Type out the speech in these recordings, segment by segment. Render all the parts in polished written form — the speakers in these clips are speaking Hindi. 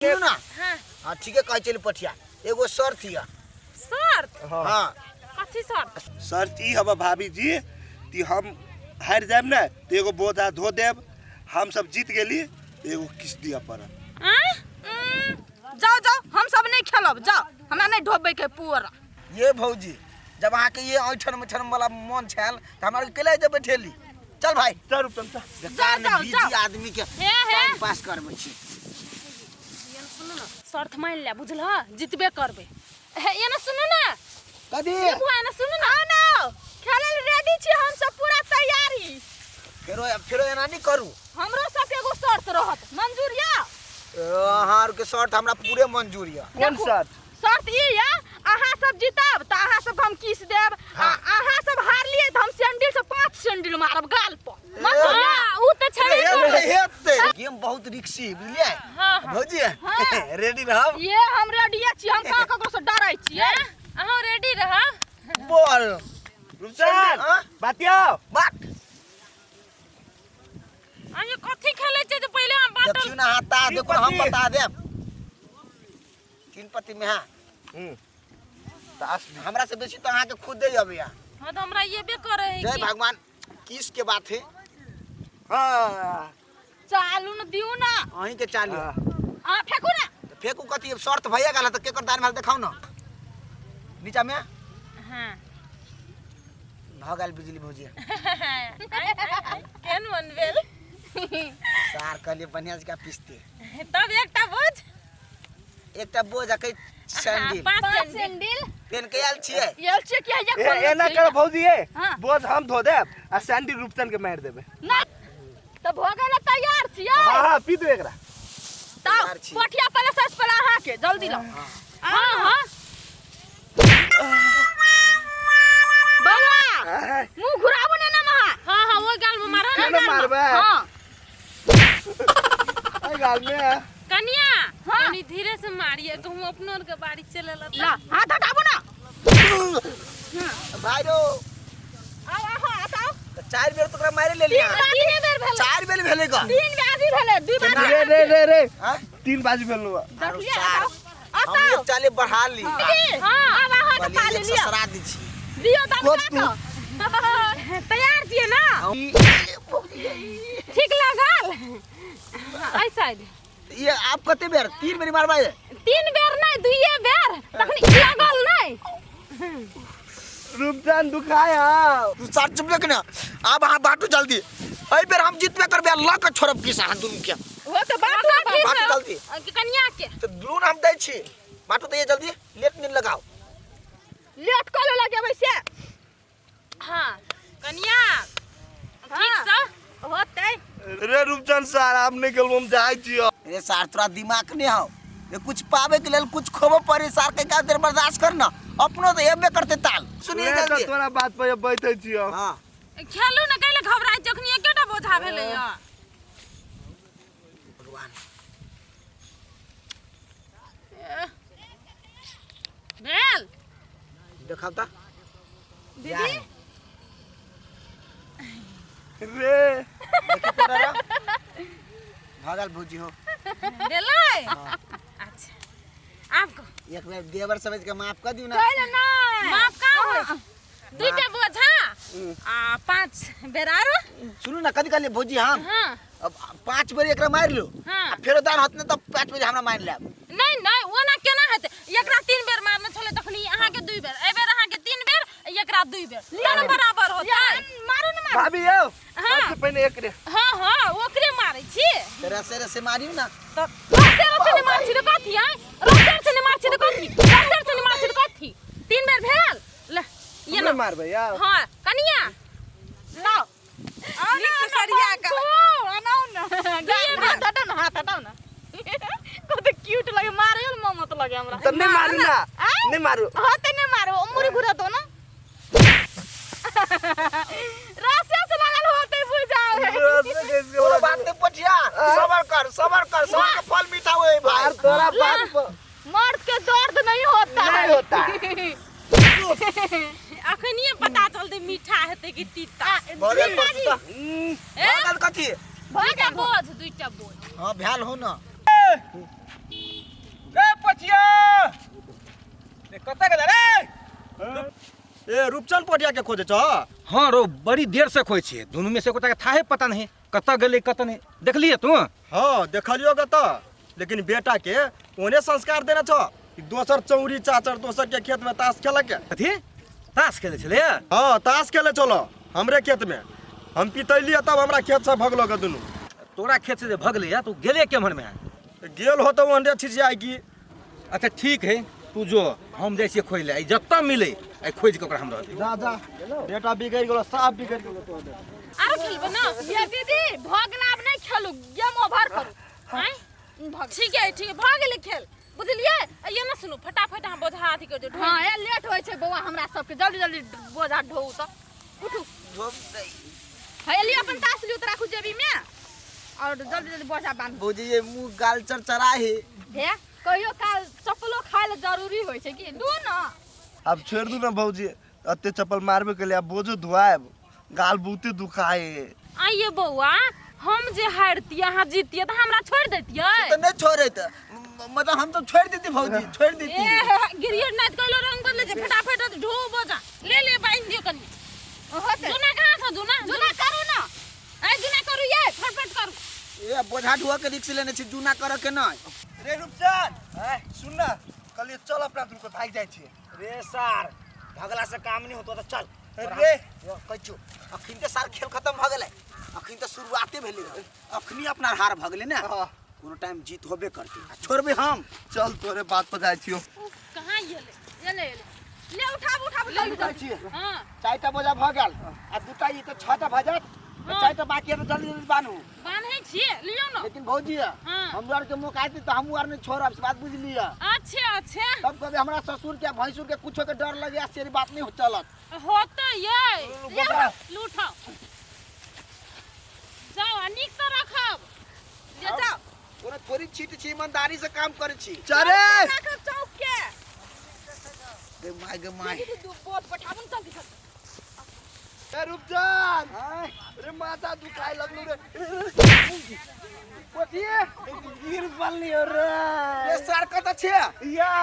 सुनो ना। हां ठीक है कह चली पठिया एगो शर्त हिया। शर्त? हां कथी शर्त? शर्त ई हबा भाभी जी कि हम हार जाब ना तो एगो बोझा धो देब, हम सब जीत गेली एगो किस दिया पड़त। जाओ जाओ हम सब नहीं खेलब, जाओ हमरा नहीं ढोबे के पूरा। ये भौजी जब आके ये ऐठन मिठन वाला मन छल त हमरा के केले जे बैठेली। चल भाई चल रुपम सा जाओ बीजी आदमी के टाइम पास करबै छी। शर्त मान ले बुझल ह, जितबे करबे। ये ना सुनो ना कदी बुआ ना सुनो ना ना खेले रेडी छी हम सब पूरा तैयारी। फेरो एना नहीं करू। हमरो सब एगो शर्त रहत, मंजूर या? हां के शर्त हमरा पूरे मंजूर या। कौन शर्त? शर्त ई या अहाँ सब जीतब त अहाँ सब हम किस देब, अहाँ सब हार लिए त हम सैंडल से 5 सैंडल मारब गाल पर। मंजूर या? उ त छबे हेते गेम बहुत रिक्सी बुझलिए भौजी। रेडी रहब? ये हम रेडी छी, हम कहां ककरो से डरै छी। अहाँ रेडी रह? बोल रुपचान बातियो बात अरे कथी खेले छै जे पहिले हम बात देखियो ना हाथा देखो हम बता देब। तीन पति में हां हमरा से बेसी तो अहाँ के खुद दे जाबे। हां तो हमरा ये बे करे है जय कि भगवान किस के बात है। हां चालू न दियो ना अहीं के चालू आ फेकू ना। फेकू कथी शर्त भैया गेल त केकर दान में देखाऊ ना नीचा में। हां भगल बिजली भौजी केन बनबेल सार कले बढ़िया से का पीसते तब एकटा बोझ के सैंडल 5 सैंडल पेन के आल छिए। यल छै कि या खोल एना कर भौजी ए हाँ। बोझ हम धो देब आ सैंडल रुपचन के मार देबे। ना तब हो गेल तैयार छियै। हां पी दो एकरा तब पोठिया पहले सस पहले अहाँ के जल्दी लो। हां हां बाबा मुंह घुराबो ने ना महा। हां हां वो गाल में मारो केना मारबे? हां आई गाल में कन्या तनी धीरे से मारिए कहूं अपनो के बाड़ी चले ला। हाथ हटाबो ना भाई रो आओ आओ हटाओ। तो 4 बेर तोरा मारे ले लिया। 3 बेर भेल 4 बेर भेले का 3 बेर आदि भेले 2 बेर रे हां 3 बाजी भेलनु। देखलिए हम हटाओ एक चाले बढ़ा ली। हां अब अहाँ के पा ले लिया ससरा दी छी दियो तब तैयार छिए ना ठीक लागल ऐसा ये आप कते बेर 3 बेर मारबा। 3 बेर नहीं 2 बेर तखनी लागल नहीं। रूपचंद दुखाया तू सार चुप लेके ना अब हां बाटू जल्दी एई बेर हम जीतबे करबे अल्लाह के छोड़ब की सा दुनु के वो तो बात बाटू जल्दी कन्या के तो दून हम दै छी बाटू तो ये जल्दी लेट नहीं लगाओ लेट कॉल लगे वैसे। हां कन्या ठीक से होतै रे रूपचंद सर हम नहीं गेल हम जाई छियो। रे सार तोरा दिमाग नहीं हो ये कुछ पावे के लेल कुछ खोबो पड़ी सार के का देर बर्दाश्त करना अपनो तो एबे करते ताल सुनिए जल्दी तोरा बात पे बैठे छियो। हां खेलू न कैले घबराई जखनी एकेटा बोझा भेलै य भगवान भेल देखाओ ता दीदी रे देखि तोरा रे भागल भौजी हो भेलै अच्छा आपको एक बेर देवर समझ के माफ कर दियो ना। कैले नहीं माफ का हो 2टा बोझा आ 5 बेर आरो सुनो ना कदी कहले भौजी हम हां अब 5 बेर एकरा मार लो हां फेरो दान होत न तब 5 बेर हमरा मार लेब। नहीं नहीं ओना केना हेतै एकरा 3 बेर मारने छले तखनी अहाँ के 2 बेर ए बेर अहाँ के 3 बेर एकरा 2 बेर दोनों बराबर होतै। मारू न मारू भाभी यो हाँ। सबसे पहले एक रे हां हां ओकरे मारै छी तेरा से मारियो ना त रोसेर से ने मार छी त कथी है रोसेर से ने मार छी त कथी रोसेर से ने मार छी त कथी 3 बेर भेल ले ये ना मारबे यार। हां कनिया लाओ आना सरिया का आनाओ ना हाथ हटाओ ना कत क्यूट लगे मारे मम्मा तो लगे हमरा तब नहीं मारू ना नहीं मारू हां त नहीं मारो उमरी घुरा दो ना रास्ते से लगल होते बुझाओ तोरा बात नहीं पठिया सबर कर सबका फल मीठा होए भाई। तोरा बात मर्द के दर्द नहीं होता नहीं होता अखनिए पता चलते मीठा हेते कि तीता बगल पर सुता बगल कथी 2टा बोझ हां भ्याल हो ना कत्ता गेला रे ए रूपचंद पोटिया के खोजे छ हाँ रो बड़ी देर से खोई छिए दोनों में से कोटा के थाहे पता नहीं कत्ता गेले कत्ता नहीं देखलिए तू हाँ देखलियो ग त लेकिन बेटा के ओने संस्कार देना छ कि दोसर चौरी चाचर दोसर के खेत में ताश खेला के कथी ताश खेले छले हाँ ताश खेले चलो हमरे खेत में हम पितैली तब हमरा खेत से भगलो ग दुनू तोरा खेत से भगले या तू गेले केमहर में गेल हो तो वनडे छिछिया की अच्छा ठीक है तू जो हम जैसे खोज ले जत्ता मिले आई खोज के ओकरा हम रहते जा जा बेटा बिगड़ गेलो साफ बिगड़ गेलो तो आरो खेलबे ना ये दीदी भगना अब नहीं खेलू गेम ओवर करू हैं भग ठीक है भाग गेले खेल बुझलिए ये ना सुनो फटाफट हम बोझा अथी कर दो हां ये लेट होय छै बौआ हमरा सबके जल्दी जल्दी बोझा ढोउ त उठू है लियो अपन तास लियो त राखू जेबी में और जल्दी जल्दी बोझा बांध भौजी ये मुंह गाल चरचरा है हे कहियो काल चप्पलो खाय ल जरूरी होय छै कि दू ना अब छोड़ दू ना भौजी अत्ते चप्पल मारबे के लिए बोझो धुआब गाल बहुते दुखाए आइए बौआ हम जे हारती यहाँ जीतिए तो हमरा छोड़ देतिए तो नहीं छोड़े तो मतलब हम तो छोड़ देती भौजी छोड़ देती गिरियर नाच कइलो रंग बदले जे फटाफट ढो बोझा ले बांध दियो कनी जुना कहां से जुना करू ना ए जुना करू ये फटफट करू ये बोझा ढुआ के रिक्स लेने छी जूना कर के नहीं रे रूपचंद सुन ना कल चल अपना दुन को भाग जाय छी रे सर भगला से काम नहीं होतो तो चल रे कहियो अखिन के सार खेल खत्म भ गेलै अखिन तो शुरुआते भेलै अखनी अपना हार भ गेलै ना कोनो टाइम जीत होबे करते छोड़बे हम चल तोरे बात पर जाय छियो कहां ये ले उठाब जल्दी जल्दी हां चारटा बोझा भ गेल आ दूटा ई तो छटा भ जात चारटा बाकी है तो जल्दी जल्दी बानू बांधे छी लियो ना लेकिन भौजी हम आर के मौका आती तो हम आर ने छोड़ब से बात बुझ लिया अच्छा तब कभी हमरा ससुर के भैंसुर के कुछो के डर लगे आश्चर्य बात नहीं चलत होते ये लूटाओ जाओ निक से रखब ले जाओ कोनो थोड़ी छीट छी ईमानदारी से काम करे छी चले रखब चौक के गे माय दू बोट पठाबन तक ए रूपचंद अरे माथा दुखाए लगलो रे पोती गिर पल्ली रे ये सर कत छे या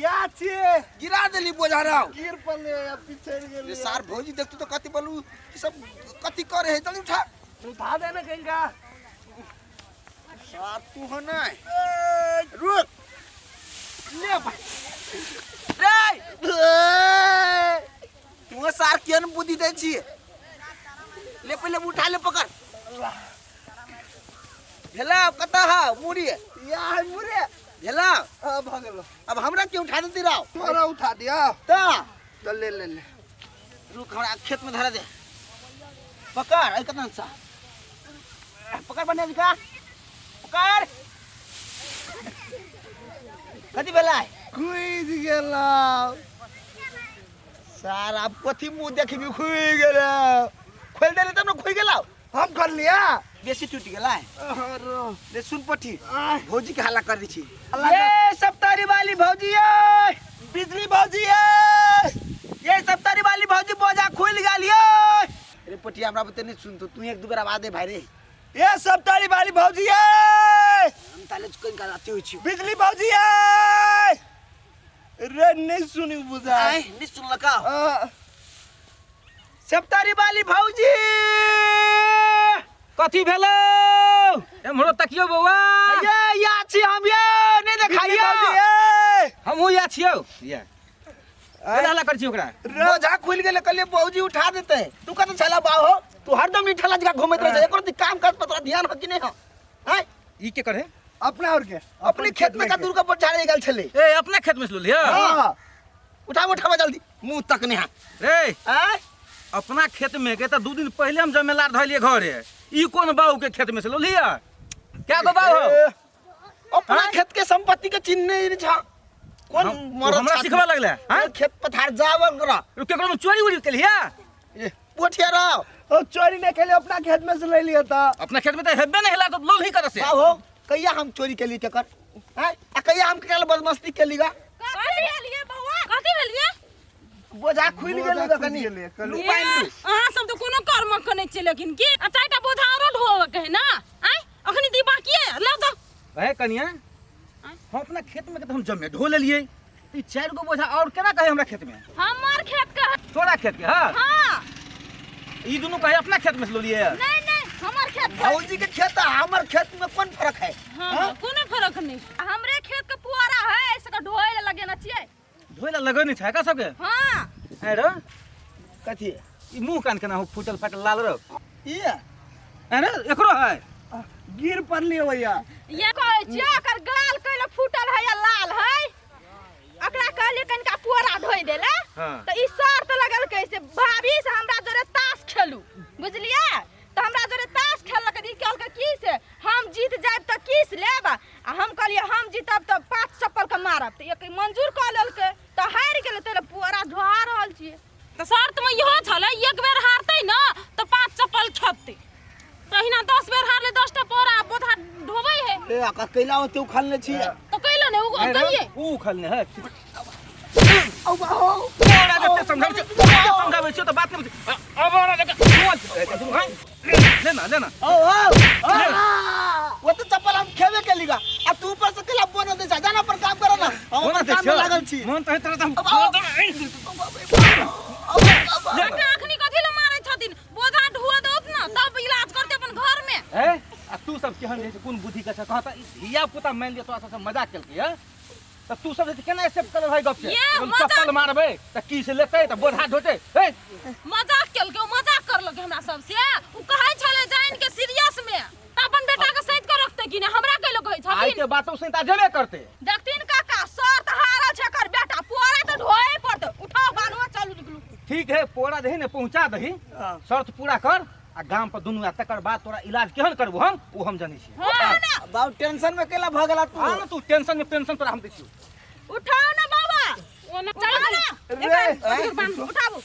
या छे गिरा देली बोझा राव गिर पल्ली पीछे गेल ये सर भौजी देखतू तो कति बोलू कि सब कति करे है जल्दी उठा दे ना गंगा सर तू हो ना रुक ले भाई रे तू सर केन बुद्धि दे छी ले पहले उठा ले पकड़ भेला कता हा मुड़ी या मुरे भेला भागलो अब हमरा क्यों उठा देती राव तोरा उठा दिया ता चल ले रुक हमरा खेत में धरा दे पकड़ आई कतन सा पकड़ बने का पकड़ कति बेला खुद गेला सर आप कथी मुंह देखी भी खुई गेला खोल देले तब न खुई गेला हम कर लिया बेसी टूट गेला अरे ले सुन पठी भौजी के हल्ला कर दी छी हल्ला ये सप्तारी वाली भौजी है बिजली भौजी है ये सप्तारी वाली भौजी बोझा खुल गेलियो अरे पठी हमरा बते नहीं सुन तो तू एक दो बार आवाज दे भाई रे ये सब तारी वाली भौजी है हम ताले कोई गलती होई छी बिजली भौजी है रे नहीं सुनी बुझा आई नहीं सुन लका सप्तारी वाली भौजी कथी भेलो एमरो तकियो बौआ ये या छी हम ये नहीं देखाइयो हमहू या छियौ या हल्ला कर छी ओकरा बोझा खुल गेले कले भौजी उठा देते तू कत चला बाहो तू हरदम नहीं ठला जगह घूमत रह एको काम कर पतरा ध्यान हो कि नहीं हो हैं ई के करे अपना और के अपने खेत में का दूर का बोझा ले गेल छले ए अपने खेत में से लिया हां उठावा जल्दी मुंह तक नहीं रे हैं अपना खेत में के त 2 दिन पहले हम जमेलार धइलिए घरे ई कोन बाऊ के खेत में से लिया क्या गो बाऊ हो अपना खेत के संपत्ति के चिन्ह नहीं छा कौन मरद हमरा सिखबा लगले हां खेत पथार जावल करा केकरो में चोरी उरी के लिया ए पोठिया रहो ओ चोरी नहीं खेले अपना खेत में से ले लिया था अपना खेत में त हेबे नहीं हिला तो लोल ही कर से का हो कहिया हम चोरी के लिए चक्कर हैं आ कहिया हम के बदमस्ती के लिए कथी लिए बौआ कथी लिए बोझा खुल गेल कनी अहाँ सब तो कोनो कर्म कने छै लेकिन की आ चारटा बोझा और ढोव के है ना आइ अखनी दी बाकी है ला जाओ है कनिया हम अपना खेत में के हम जमे ढो ले लिए ई 4 गो बोझा और केना कहे हमरा खेत में? हमार खेत का है। तोरा खेत के हां? हाँ ई दुनू कहे अपना खेत में से लोलिए। नहीं नहीं हमार खेत का। भौजी के खेत आ हमर खेत में कौन फर्क है? हाँ कोनो फर्क नहीं। हमरे खेत का पुआरा है ऐसे का ढोए लगे ना चाहिए। धोइला लगै नहीं छै का सबके? हाँ है रे कथी ई मुंह कान केना हो फूटल फाटल लाल रो? ये है रे एकरो है? गिर पड़ली भैया। ये कहै छियै एकर गाल कैला फूटल है या लाल है। एकरा कहलिए कनिका पुआरा ढोइ देला हाँ। त ई शर्त लगल कैसे भाभी से हमरा जरे ताश खेलू बुझलिए। त हमरा जरे ताश खेललक ई कहल के की से हम जीत जाब त किस लेब आ हम कहलिए हम जीतब त 5 चप्पल के मारब त एक मंजूर क लेलके त हारि गेल त पुआरा ढोआ रहल छिए। त शर्त में इहो छले एक बेर हारतै न त 5 चप्पल खेपतै। तहिना 10 बेर हारले 10 टा पोरा बोधा ढोबै है। ए आका कैला होते उखालने छी। तो कैलो ने उ कहिए ऊ खलने है। औ बाहो तोरा जते समझाबै छियो त बात नहीं अब ओरा जके बोल लेना ओ वो तो चप्पल हम खेबे के लिगा आ तू ऊपर से केला बोन दे जा जाना पर काम करो ना हम अपन काम में लागल छी। मन त तरह त अखनी कथि ले मारै छथिन बोझा ढुआ दउत न तब इलाज करते अपन घर में। ए आ तू सब केहन रहै छै कोन बुद्धि के छ कहता धिया पुता मान लियो तोरा सब मजाक केलकै है त तू सब केना एक्सेप्ट कर भाई गप ये से मजाक- चप्पल मारबे त की से लेतै त बोझा ढोतै ए मजाक केलके मजाक करलके हमरा सब से। उ कहै छले जाइन के सीरियस में त अपन बेटा के सहित के रखते कि ने हमरा कहलो कहै आई छथिन। के बातों से ता जेबे करते। देखथिन काका शर्त हारल छै कर बेटा पुआरा त ढोए पड़ते। उठाओ बानुआ चलू निकलू। ठीक है पोरा दही ने पहुंचा दही शर्त पूरा कर आ गांव पर दुनू आ तकर बाद तोरा इलाज केहन करबो हम ऊ हम जानै छी। हां ना बाऊ टेंशन में केला भ गेला तू। आ ना तू टेंशन में पेंशन तोरा हम दै छी। उठाओ ना बाबा। चलो ना रे, उठाओ